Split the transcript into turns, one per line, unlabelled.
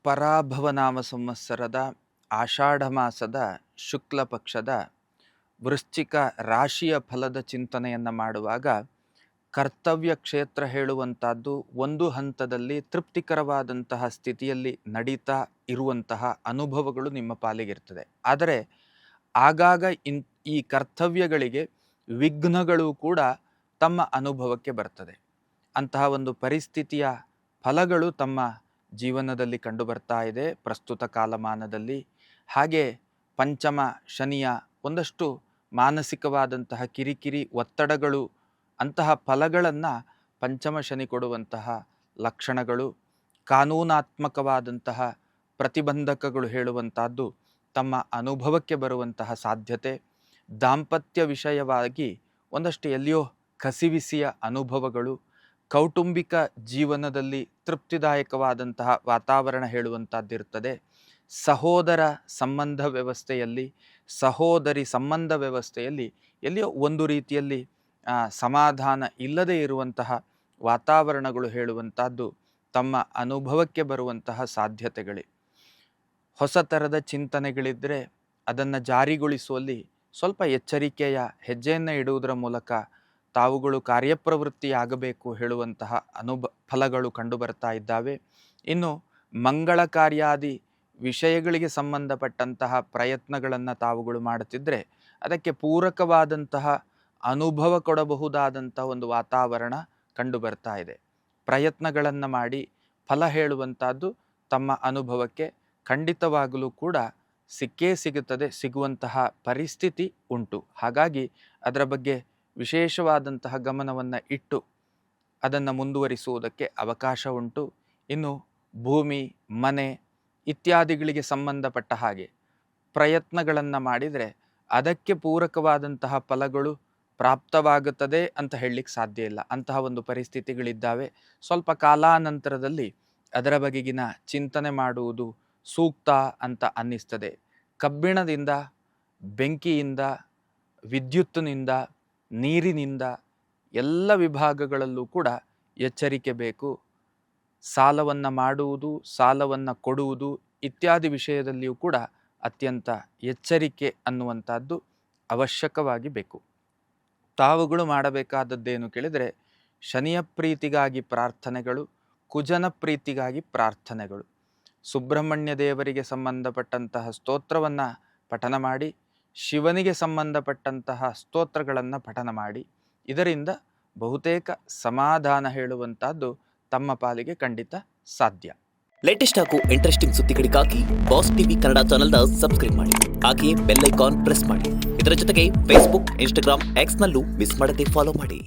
ಪರಾಭವನಾಮ ಸಂವತ್ಸರದ ಆಷಾಢ ಮಾಸದ ಶುಕ್ಲ ಪಕ್ಷದ ವೃಶ್ಚಿಕ ರಾಶಿಯ ಫಲದ ಚಿಂತನೆಯನ್ನು ಮಾಡುವಾಗ ಕರ್ತವ್ಯ ಕ್ಷೇತ್ರ ಹೇಳುವಂತಹದ್ದು ಒಂದು ಹಂತದಲ್ಲಿ ತೃಪ್ತಿಕರವಾದಂತಹ ಸ್ಥಿತಿಯಲ್ಲಿ ನಡೀತಾ ಇರುವಂತಹ ಅನುಭವಗಳು ನಿಮ್ಮ ಪಾಲಿಗಿರ್ತದೆ. ಆದರೆ ಆಗಾಗ ಈ ಕರ್ತವ್ಯಗಳಿಗೆ ವಿಘ್ನಗಳು ಕೂಡ ತಮ್ಮ ಅನುಭವಕ್ಕೆ ಬರ್ತದೆ. ಅಂತಹ ಒಂದು ಪರಿಸ್ಥಿತಿಯ ಫಲಗಳು ತಮ್ಮ ಜೀವನದಲ್ಲಿ ಕಂಡು ಬರ್ತಾ ಇದೆ ಪ್ರಸ್ತುತ ಕಾಲಮಾನದಲ್ಲಿ. ಹಾಗೆ ಪಂಚಮ ಶನಿಯ ಒಂದಷ್ಟು ಮಾನಸಿಕವಾದಂತಹ ಕಿರಿಕಿರಿ ಒತ್ತಡಗಳು, ಅಂತಹ ಫಲಗಳನ್ನು ಪಂಚಮ ಶನಿ ಕೊಡುವಂತಹ ಲಕ್ಷಣಗಳು, ಕಾನೂನಾತ್ಮಕವಾದಂತಹ ಪ್ರತಿಬಂಧಕಗಳು ಹೇಳುವಂತಹದ್ದು ತಮ್ಮ ಅನುಭವಕ್ಕೆ ಬರುವಂತಹ ಸಾಧ್ಯತೆ, ದಾಂಪತ್ಯ ವಿಷಯವಾಗಿ ಒಂದಷ್ಟು ಎಲ್ಲಿಯೋ ಕಸಿವಿಸಿಯ ಅನುಭವಗಳು, ಕೌಟುಂಬಿಕ ಜೀವನದಲ್ಲಿ ತೃಪ್ತಿದಾಯಕವಾದಂತಹ ವಾತಾವರಣ ಹೇಳುವಂಥದ್ದಿರ್ತದೆ. ಸಹೋದರ ಸಂಬಂಧ ವ್ಯವಸ್ಥೆಯಲ್ಲಿ, ಸಹೋದರಿ ಸಂಬಂಧ ವ್ಯವಸ್ಥೆಯಲ್ಲಿ ಎಲ್ಲಿಯೋ ಒಂದು ರೀತಿಯಲ್ಲಿ ಸಮಾಧಾನ ಇಲ್ಲದೇ ಇರುವಂತಹ ವಾತಾವರಣಗಳು ಹೇಳುವಂಥದ್ದು ತಮ್ಮ ಅನುಭವಕ್ಕೆ ಬರುವಂತಹ ಸಾಧ್ಯತೆಗಳೇ. ಹೊಸ ಥರದ ಚಿಂತನೆಗಳಿದ್ದರೆ ಅದನ್ನು ಜಾರಿಗೊಳಿಸುವಲ್ಲಿ ಸ್ವಲ್ಪ ಎಚ್ಚರಿಕೆಯ ಹೆಜ್ಜೆಯನ್ನು ಇಡುವುದರ ಮೂಲಕ ತಾವುಗಳು ಕಾರ್ಯಪ್ರವೃತ್ತಿಯಾಗಬೇಕು ಹೇಳುವಂತಹ ಫಲಗಳು ಕಂಡು ಬರ್ತಾ ಇದ್ದಾವೆ. ಇನ್ನು ಮಂಗಳ ಕಾರ್ಯಾದಿ ವಿಷಯಗಳಿಗೆ ಸಂಬಂಧಪಟ್ಟಂತಹ ಪ್ರಯತ್ನಗಳನ್ನು ತಾವುಗಳು ಮಾಡುತ್ತಿದ್ದರೆ ಅದಕ್ಕೆ ಪೂರಕವಾದಂತಹ ಅನುಭವ ಕೊಡಬಹುದಾದಂತಹ ಒಂದು ವಾತಾವರಣ ಕಂಡು ಬರ್ತಾ ಇದೆ. ಪ್ರಯತ್ನಗಳನ್ನು ಮಾಡಿ ಫಲ ಹೇಳುವಂಥದ್ದು ತಮ್ಮ ಅನುಭವಕ್ಕೆ ಖಂಡಿತವಾಗಲೂ ಕೂಡ ಸಿಕ್ಕೇ ಸಿಗುವಂತಹ ಪರಿಸ್ಥಿತಿ ಉಂಟು. ಹಾಗಾಗಿ ಅದರ ಬಗ್ಗೆ ವಿಶೇಷವಾದಂತಹ ಗಮನವನ್ನು ಇಟ್ಟು ಅದನ್ನು ಮುಂದುವರಿಸುವುದಕ್ಕೆ ಅವಕಾಶ ಉಂಟು. ಇನ್ನು ಭೂಮಿ, ಮನೆ ಇತ್ಯಾದಿಗಳಿಗೆ ಸಂಬಂಧಪಟ್ಟ ಹಾಗೆ ಪ್ರಯತ್ನಗಳನ್ನು ಮಾಡಿದರೆ ಅದಕ್ಕೆ ಪೂರಕವಾದಂತಹ ಫಲಗಳು ಪ್ರಾಪ್ತವಾಗುತ್ತದೆ ಅಂತ ಹೇಳಲಿಕ್ಕೆ ಸಾಧ್ಯ ಇಲ್ಲ. ಅಂತಹ ಒಂದು ಪರಿಸ್ಥಿತಿಗಳಿದ್ದಾವೆ. ಸ್ವಲ್ಪ ಕಾಲಾನಂತರದಲ್ಲಿ ಅದರ ಬಗೆಗಿನ ಚಿಂತನೆ ಮಾಡುವುದು ಸೂಕ್ತ ಅಂತ ಅನ್ನಿಸ್ತದೆ. ಕಬ್ಬಿಣದಿಂದ, ಬೆಂಕಿಯಿಂದ, ವಿದ್ಯುತ್ತಿನಿಂದ, ನೀರಿನಿಂದ ಎಲ್ಲ ವಿಭಾಗಗಳಲ್ಲೂ ಕೂಡ ಎಚ್ಚರಿಕೆ ಬೇಕು. ಸಾಲವನ್ನು ಮಾಡುವುದು, ಸಾಲವನ್ನು ಕೊಡುವುದು ಇತ್ಯಾದಿ ವಿಷಯದಲ್ಲಿಯೂ ಕೂಡ ಅತ್ಯಂತ ಎಚ್ಚರಿಕೆ ಅನ್ನುವಂಥದ್ದು ಅವಶ್ಯಕವಾಗಿ ಬೇಕು. ತಾವುಗಳು ಮಾಡಬೇಕಾದದ್ದೇನು ಕೇಳಿದರೆ ಶನಿಯ ಪ್ರೀತಿಗಾಗಿ ಪ್ರಾರ್ಥನೆಗಳು, ಕುಜನ ಪ್ರೀತಿಗಾಗಿ ಪ್ರಾರ್ಥನೆಗಳು. ಸುಬ್ರಹ್ಮಣ್ಯ ದೇವರಿಗೆ ಸಂಬಂಧಪಟ್ಟಂತಹ ಸ್ತೋತ್ರವನ್ನು ಪಠನ ಮಾಡಿ, ಶಿವನಿಗೆ ಸಂಬಂಧಪಟ್ಟಂತಹ ಸ್ತೋತ್ರಗಳನ್ನು ಪಠನ ಮಾಡಿ, ಇದರಿಂದ ಬಹುತೇಕ ಸಮಾಧಾನ ಹೇಳುವಂತಹದ್ದು ತಮ್ಮ ಪಾಲಿಗೆ ಖಂಡಿತ ಸಾಧ್ಯ.
ಲೇಟೆಸ್ಟ್ ಹಾಗೂ ಇಂಟ್ರೆಸ್ಟಿಂಗ್ ಸುದ್ದಿಗಳಿಗಾಗಿ ಬಾಸ್ ಟಿವಿ ಕನ್ನಡ ಚಾನೆಲ್ನ ಸಬ್ಸ್ಕ್ರೈಬ್ ಮಾಡಿ. ಹಾಗೆಯೇ ಬೆಲ್ ಐಕಾನ್ ಪ್ರೆಸ್ ಮಾಡಿ. ಇದರ ಜೊತೆಗೆ ಫೇಸ್ಬುಕ್, ಇನ್ಸ್ಟಾಗ್ರಾಮ್, ಎಕ್ಸ್ನಲ್ಲೂ ಮಿಸ್ ಮಾಡದೆ ಫಾಲೋ ಮಾಡಿ.